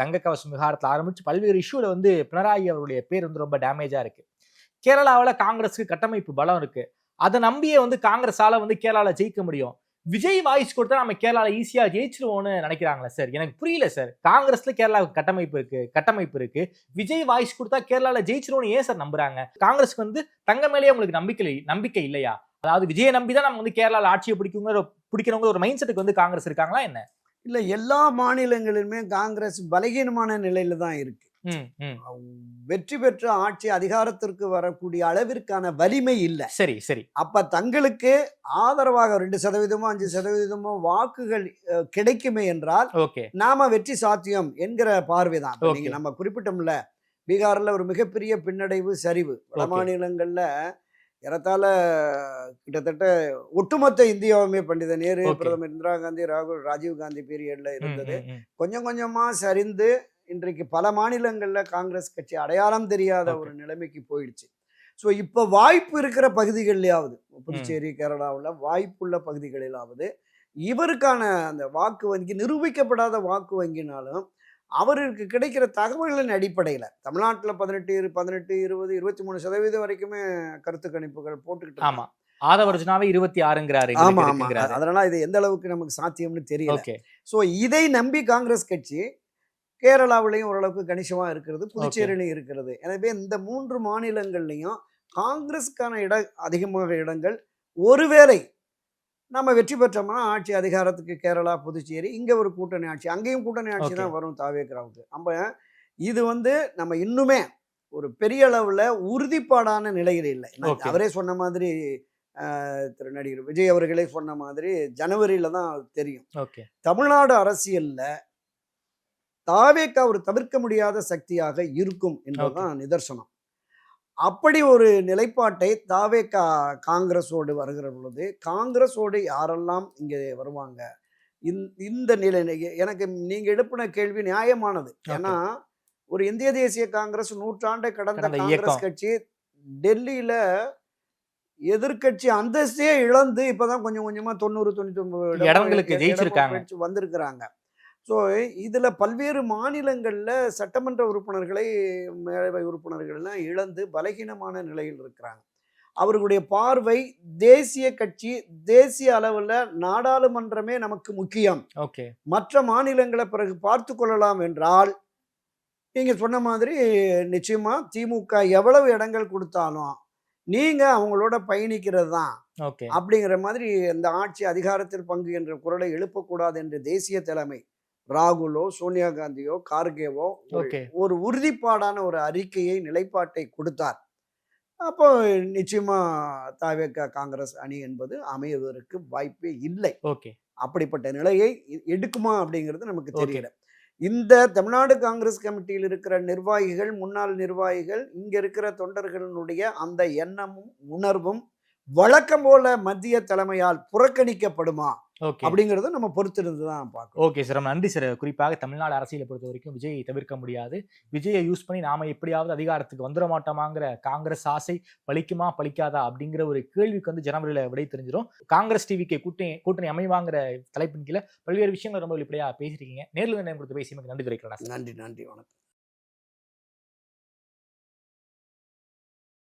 தங்க கவசம் விவகாரத்தில் ஆரம்பிச்சு பல்வேறு இஷ்யூல வந்து பினராயி அவருடைய பேர் வந்து ரொம்ப டேமேஜா இருக்கு. கேரளாவில் காங்கிரஸுக்கு கட்டமைப்பு பலம் இருக்கு. அதை நம்பியே வந்து காங்கிரஸால வந்து கேரளால ஜெயிக்க முடியும். விஜய் வாய்ஸ் கொடுத்தா நம்ம கேரளால ஈஸியா ஜெயிச்சிருவோம்னு நினைக்கிறாங்களா சார்? எனக்கு புரியல சார். காங்கிரஸ்ல கேரளாவுக்கு கட்டமைப்பு இருக்கு. விஜய் வாய்ஸ் கொடுத்தா கேரளால ஜெயிச்சிருவோம்னு ஏன் சார் நம்புறாங்க? காங்கிரஸ்க்கு வந்து தங்க மேலேயே உங்களுக்கு நம்பிக்கை இல்லையா? அதாவது விஜயை நம்பிதான் நம்ம வந்து கேரளால ஆட்சியை பிடிக்கிறவங்க ஒரு மைண்ட் செட்டுக்கு வந்து காங்கிரஸ் இருக்காங்களா என்ன? இல்ல, எல்லா மாநிலங்களிலுமே காங்கிரஸ் பலகீனமான நிலையில தான் இருக்கு. வெற்றி பெற்ற ஆட்சி அதிகாரத்திற்கு வரக்கூடிய அளவிற்கான வலிமை இல்லை. சரி சரி. அப்ப தங்களுக்கு ஆதரவாக 2% 5% வாக்குகள் கிடைக்குமே என்றால் நாம வெற்றி சாத்தியம் என்கிற பார்வைதான். நீங்க நம்ம குறிப்பிட்டோம்ல, பீகார்ல ஒரு மிகப்பெரிய பின்னடைவு, சரிவு. வட மாநிலங்கள்ல ஏறத்தாழ கிட்டத்தட்ட ஒட்டுமொத்த இந்தியாவுமே பண்டித நேரு, பிரதமர் இந்திரா காந்தி, ராஜீவ் காந்தி பீரியட்ல இருந்தது கொஞ்சம் கொஞ்சமா சரிந்து இன்றைக்கு பல மாநிலங்கள்ல காங்கிரஸ் கட்சி அடையாளம் தெரியாத ஒரு நிலைமைக்கு போயிடுச்சு. ஸோ இப்போ வாய்ப்பு இருக்கிற பகுதிகளிலாவது, புதுச்சேரி கேரளாவில் வாய்ப்புள்ள பகுதிகளிலாவது இவருக்கான அந்த வாக்கு வங்கி, நிரூபிக்கப்படாத வாக்கு வங்கினாலும் அவருக்கு கிடைக்கிற தகவல்களின் அடிப்படையில் தமிழ்நாட்டில் 18, 20, 23% வரைக்குமே கருத்து கணிப்புகள் போட்டுக்கிட்டு. ஆமா, ஆதவர்ஜுனாவே 26ங்கிறாரு. ஆமா ஆமா. அதனால இது எந்த அளவுக்கு நமக்கு சாத்தியம்னு தெரியல. ஸோ இதை நம்பி காங்கிரஸ் கட்சி கேரளாவிலையும் ஓரளவுக்கு கணிசமா இருக்கிறது, புதுச்சேரியிலையும் இருக்கிறது. எனவே இந்த 3 மாநிலங்கள்லையும் காங்கிரஸுக்கான அதிகமாக இடங்கள், ஒருவேளை நம்ம வெற்றி பெற்றோம்னா ஆட்சி அதிகாரத்துக்கு கேரளா, புதுச்சேரி, இங்க ஒரு கூட்டணி ஆட்சி, அங்கேயும் கூட்டணி ஆட்சி தான் வரும் தாவேக்காவுக்கு. நம்ம இது வந்து நம்ம இன்னுமே ஒரு பெரிய அளவுல உறுதிப்பாடான நிலையில் இல்லை. அவரே சொன்ன மாதிரி, திரு நடிகர் விஜய் அவர்களே சொன்ன மாதிரி ஜனவரியில தான் தெரியும். தமிழ்நாடு அரசியல்ல தாவேக்கா ஒரு தவிர்க்க முடியாத சக்தியாக இருக்கும் என்பதுதான் நிதர்சனம். அப்படி ஒரு நிலைப்பாட்டை தாவேக்கா காங்கிரஸோடு வருகிற பொழுது, காங்கிரஸோடு யாரெல்லாம் இங்கே வருவாங்க, இந்த நிலை எனக்கு நீங்க எழுப்பின கேள்வி நியாயமானது. ஏன்னா ஒரு இந்திய தேசிய காங்கிரஸ் 100 ஆண்டை கடந்த காங்கிரஸ் கட்சி டெல்லியில எதிர்கட்சி அந்தஸ்தே இழந்து இப்பதான் கொஞ்சம் கொஞ்சமா 90-99 இடங்களுக்கு ஜெயிச்சிருக்காங்க, வந்திருக்கிறாங்க. ஸோ இதில் பல்வேறு மாநிலங்களில் சட்டமன்ற உறுப்பினர்களை, மேலவை உறுப்பினர்கள்லாம் இழந்து பலகீனமான நிலையில் இருக்கிறாங்க. அவர்களுடைய பார்வை தேசிய கட்சி, தேசிய அளவில் நாடாளுமன்றமே நமக்கு முக்கியம், மற்ற மாநிலங்களை பிறகு பார்த்து கொள்ளலாம் என்றால், நீங்கள் சொன்ன மாதிரி நிச்சயமா திமுக எவ்வளவு இடங்கள் கொடுத்தாலும் நீங்க அவங்களோட பயணிக்கிறது தான் அப்படிங்கிற மாதிரி இந்த ஆட்சி அதிகாரத்தில் பங்கு என்ற குரலை எழுப்பக்கூடாது என்று தேசிய தலைமை ராகுலோ, சோனியா காந்தியோ, கார்கேவோ ஒரு உறுதிப்பாடான ஒரு அறிக்கையை, நிலைப்பாட்டை கொடுத்தார். அப்போ நிச்சயமா தாவேக்கா காங்கிரஸ் அணி என்பது அமைவதற்கு வாய்ப்பே இல்லை. அப்படிப்பட்ட நிலையை எடுக்குமா அப்படிங்கிறது நமக்கு தெரியல. இந்த தமிழ்நாடு காங்கிரஸ் கமிட்டியில் இருக்கிற நிர்வாகிகள், முன்னாள் நிர்வாகிகள், இங்க இருக்கிற தொண்டர்களுடைய அந்த எண்ணமும் உணர்வும் வழக்கம் போல மத்திய தலைமையால் புறக்கணிக்கப்படுமா அப்படிங்கறத நம்ம பொறுத்திருந்து தான் பார்க்கணும். ஓகே சார், நன்றி சார். குறிப்பாக தமிழ்நாடு அரசியலை பொறுத்த வரைக்கும் விஜயை தவிர்க்க முடியாது. விஜயை யூஸ் பண்ணி நாம எப்படியாவது அதிகாரத்துக்கு வந்துட மாட்டோமாங்கிற காங்கிரஸ் ஆசை பலிக்குமா பலிக்காதா அப்படிங்கிற ஒரு கேள்விக்கு வந்து ஜனவரியில விடை தெரிஞ்சிடும். காங்கிரஸ் டிவிக்கு கூட்டணி அமைவாங்கிற தலைப்பின் கீழே பல்வேறு விஷயங்கள் ரொம்ப வெளிப்படையா பேசிருக்கீங்க. நேரில் நேரம் கொடுத்து பேசியமைக்கு நன்றி தெரிவிக்கிறேன். நன்றி, வணக்கம்.